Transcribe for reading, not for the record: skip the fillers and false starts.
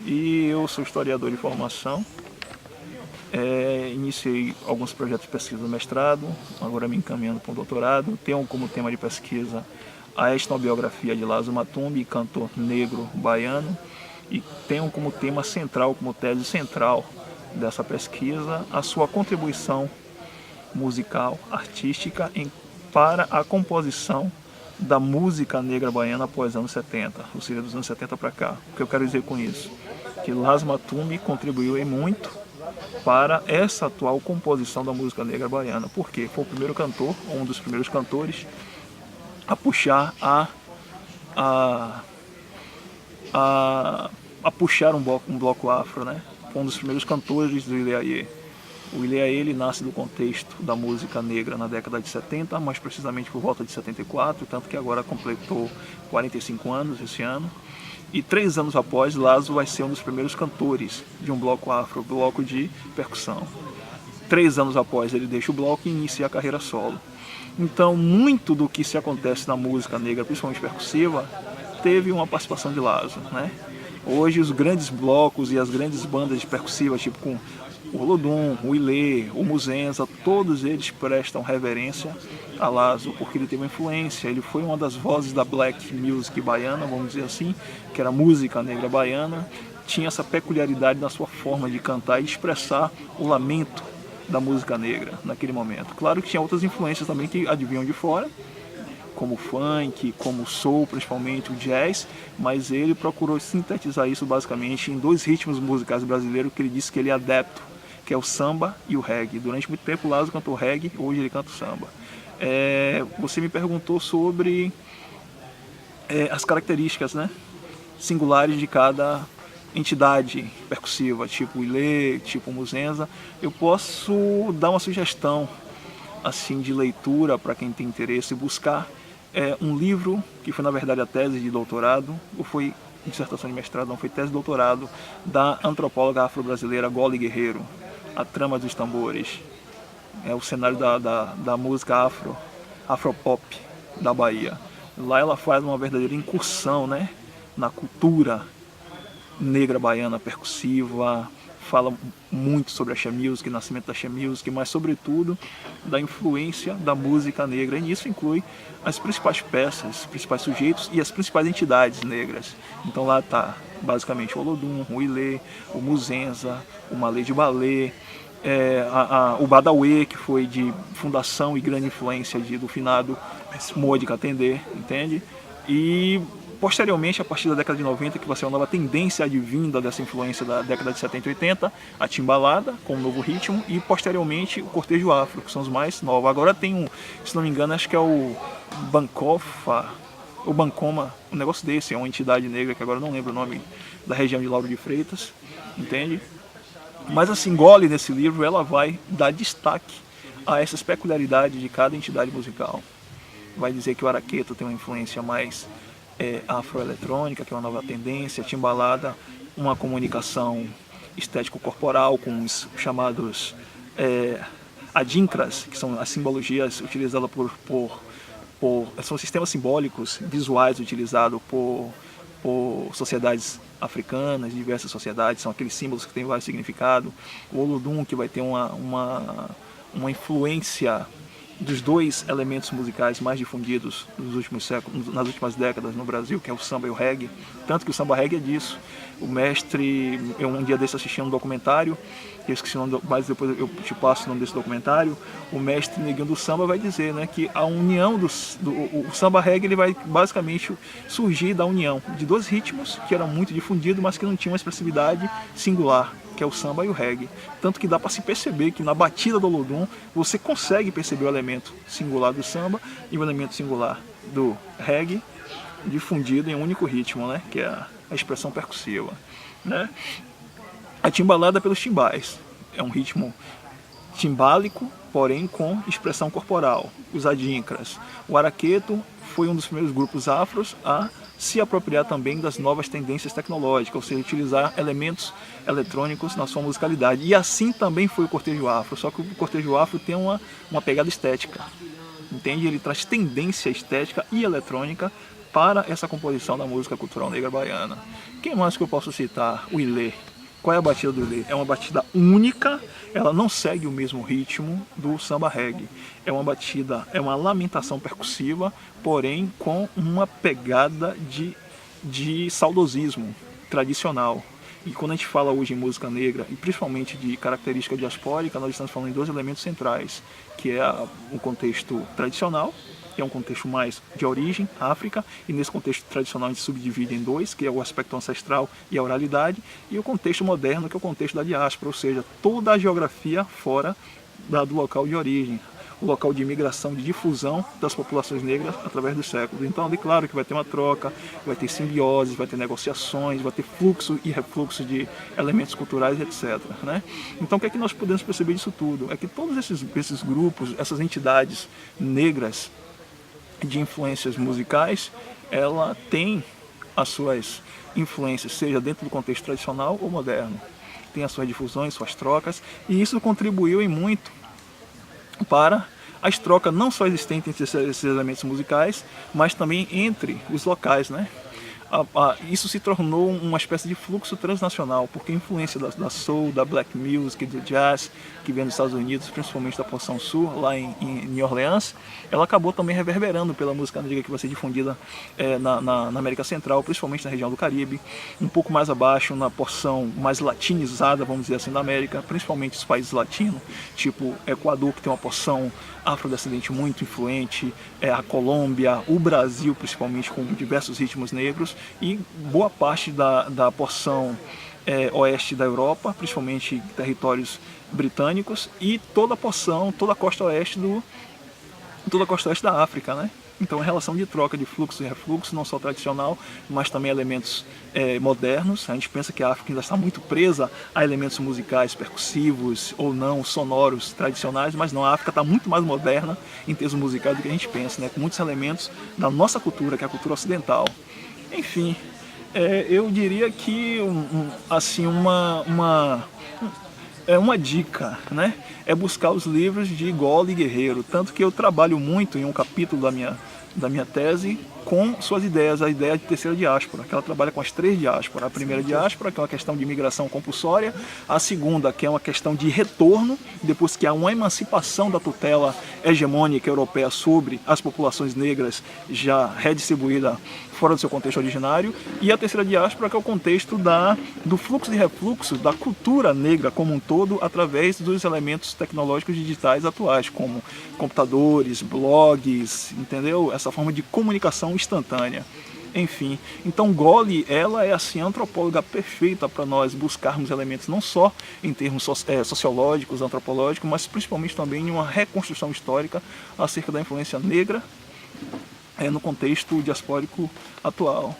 e eu sou historiador de formação. Iniciei alguns projetos de pesquisa do mestrado, agora me encaminhando para o doutorado. Tenho como tema de pesquisa a etnobiografia de Lázaro Matumbi, cantor negro baiano, e tenho como tema central, como tese central dessa pesquisa, a sua contribuição musical, artística para a composição da música negra baiana após os anos 70, ou seja, dos anos 70 para cá. O que eu quero dizer com isso? Que Lázaro Matumbi contribuiu em muito para essa atual composição da música negra baiana. Por quê? Foi o primeiro cantor, um dos primeiros cantores, a puxar puxar um bloco afro, né? Foi um dos primeiros cantores do Ilê-Ayê. O Ilê-Ayê, ele nasce do contexto da música negra na década de 70, mais precisamente por volta de 74, tanto que agora completou 45 anos esse ano. E 3 anos após, Lázaro vai ser um dos primeiros cantores de um bloco afro, bloco de percussão. 3 anos após, ele deixa o bloco e inicia a carreira solo. Então, muito do que se acontece na música negra, principalmente percussiva, teve uma participação de Lázaro, né? Hoje, os grandes blocos e as grandes bandas de percussivas, tipo com o Olodum, o Ilê, o Muzenza, todos eles prestam reverência a Lázaro, porque ele teve uma influência. Ele foi uma das vozes da black music baiana, vamos dizer assim, que era a música negra baiana. Tinha essa peculiaridade na sua forma de cantar e expressar o lamento da música negra naquele momento. Claro que tinha outras influências também que advinham de fora, como o funk, como o soul, principalmente o jazz, mas ele procurou sintetizar isso basicamente em 2 ritmos musicais brasileiros que ele disse que ele é adepto, que é o samba e o reggae. Durante muito tempo o Lázaro cantou reggae, hoje ele canta o samba. Você me perguntou sobre as características, né, singulares de cada entidade percussiva, tipo o Ilê, tipo o Muzenza. Eu posso dar uma sugestão assim de leitura para quem tem interesse, buscar um livro que foi na verdade a tese de doutorado, ou foi dissertação de mestrado, não, foi tese de doutorado, da antropóloga afro-brasileira Goli Guerreiro, A Trama dos Tambores. É o cenário da música afropop da Bahia. Lá ela faz uma verdadeira incursão, né, na cultura negra baiana percussiva, fala muito sobre a Axé Music, nascimento da Axé Music, mas sobretudo da influência da música negra. E nisso inclui as principais peças, os principais sujeitos e as principais entidades negras. Então lá está basicamente o Olodum, o Ilê, o Muzenza, o Malê de Balê, o Badawi, que foi de fundação e grande influência do finado Moa de Catendê, entende? E posteriormente, a partir da década de 90, que vai ser uma nova tendência advinda dessa influência da década de 70 e 80, a timbalada, com um novo ritmo, e posteriormente o cortejo afro, que são os mais novos. Agora tem se não me engano, acho que é o Bancofa, o Bancoma, um negócio desse, é uma entidade negra, que agora eu não lembro o nome, da região de Lauro de Freitas, entende? Mas assim, Goli, nesse livro, ela vai dar destaque a essas peculiaridades de cada entidade musical. Vai dizer que o araqueto tem uma influência mais afroeletrônica, que é uma nova tendência, timbalada, uma comunicação estético-corporal com os chamados adinkras, que são as simbologias utilizadas são sistemas simbólicos visuais utilizados por sociedades africanas, diversas sociedades, são aqueles símbolos que têm vários significados. O Olodum, que vai ter uma influência dos 2 elementos musicais mais difundidos nos últimos séculos, nas últimas décadas no Brasil, que é o samba e o reggae. Tanto que o samba reggae é disso. O mestre, eu um dia desse assisti um documentário, eu esqueci o nome, mas depois eu te passo o nome desse documentário. O mestre Neguinho do Samba vai dizer, né, que a união o samba reggae, ele vai basicamente surgir da união de 2 ritmos que eram muito difundidos, mas que não tinham uma expressividade singular, que é o samba e o reggae. Tanto que dá para se perceber que na batida do Olodum você consegue perceber o elemento singular do samba e o elemento singular do reggae difundido em um único ritmo, né? Que é a expressão percussiva, né? A timbalada pelos timbais é um ritmo timbálico, porém com expressão corporal. Os adinkras. O araqueto foi um dos primeiros grupos afros a se apropriar também das novas tendências tecnológicas, ou seja, utilizar elementos eletrônicos na sua musicalidade. E assim também foi o cortejo afro, só que o cortejo afro tem uma pegada estética, entende? Ele traz tendência estética e eletrônica para essa composição da música cultural negra baiana. Quem mais que eu posso citar? O Ilê. Qual é a batida do Ilê? É uma batida única, ela não segue o mesmo ritmo do samba reggae. É uma batida, é uma lamentação percussiva, porém com uma pegada de saudosismo tradicional. E quando a gente fala hoje em música negra, e principalmente de característica diaspórica, nós estamos falando em dois elementos centrais, que é o contexto tradicional, que é um contexto mais de origem, África, e nesse contexto tradicional a gente subdivide em dois, que é o aspecto ancestral e a oralidade, e o contexto moderno, que é o contexto da diáspora, ou seja, toda a geografia fora do local de origem, o local de imigração, de difusão das populações negras através dos séculos. Então, ali, claro que vai ter uma troca, vai ter simbiose, vai ter negociações, vai ter fluxo e refluxo de elementos culturais, etc. Né? Então, o que é que nós podemos perceber disso tudo? É que todos esses grupos, essas entidades negras de influências musicais, ela tem as suas influências, seja dentro do contexto tradicional ou moderno. Tem as suas difusões, suas trocas, e isso contribuiu em muito para as trocas não só existentes entre esses elementos musicais, mas também entre os locais, né? Isso se tornou uma espécie de fluxo transnacional, porque a influência da soul, da black music, do jazz, que vem dos Estados Unidos, principalmente da porção sul, lá em New Orleans, ela acabou também reverberando pela música negra que vai ser difundida na América Central, principalmente na região do Caribe, um pouco mais abaixo, na porção mais latinizada, vamos dizer assim, da América, principalmente os países latinos, tipo Equador, que tem uma porção afrodescendente muito influente, a Colômbia, o Brasil, principalmente, com diversos ritmos negros, e boa parte da porção oeste da Europa, principalmente territórios britânicos, e toda a porção, toda a costa oeste da África, né? Então, a relação de troca de fluxo e refluxo, não só tradicional, mas também elementos modernos. A gente pensa que a África ainda está muito presa a elementos musicais, percussivos ou não, sonoros, tradicionais, mas não, a África está muito mais moderna em termos musicais do que a gente pensa, né? Com muitos elementos da nossa cultura, que é a cultura ocidental. Enfim, eu diria que assim, uma dica, né? É buscar os livros de Goli Guerreiro, tanto que eu trabalho muito em um capítulo da minha tese com suas ideias, a ideia de terceira diáspora, que ela trabalha com as três diásporas. A primeira diáspora, que é uma questão de imigração compulsória, a segunda, que é uma questão de retorno, depois que há uma emancipação da tutela hegemônica europeia sobre as populações negras já redistribuída fora do seu contexto originário, e a terceira diáspora, que é o contexto do fluxo e refluxo da cultura negra como um todo, através dos elementos tecnológicos digitais atuais, como computadores, blogs, entendeu? Essa forma de comunicação instantânea. Enfim, então Goli, ela é assim, a antropóloga perfeita para nós buscarmos elementos não só em termos sociológicos, antropológicos, mas principalmente também em uma reconstrução histórica acerca da influência negra no contexto diaspórico atual.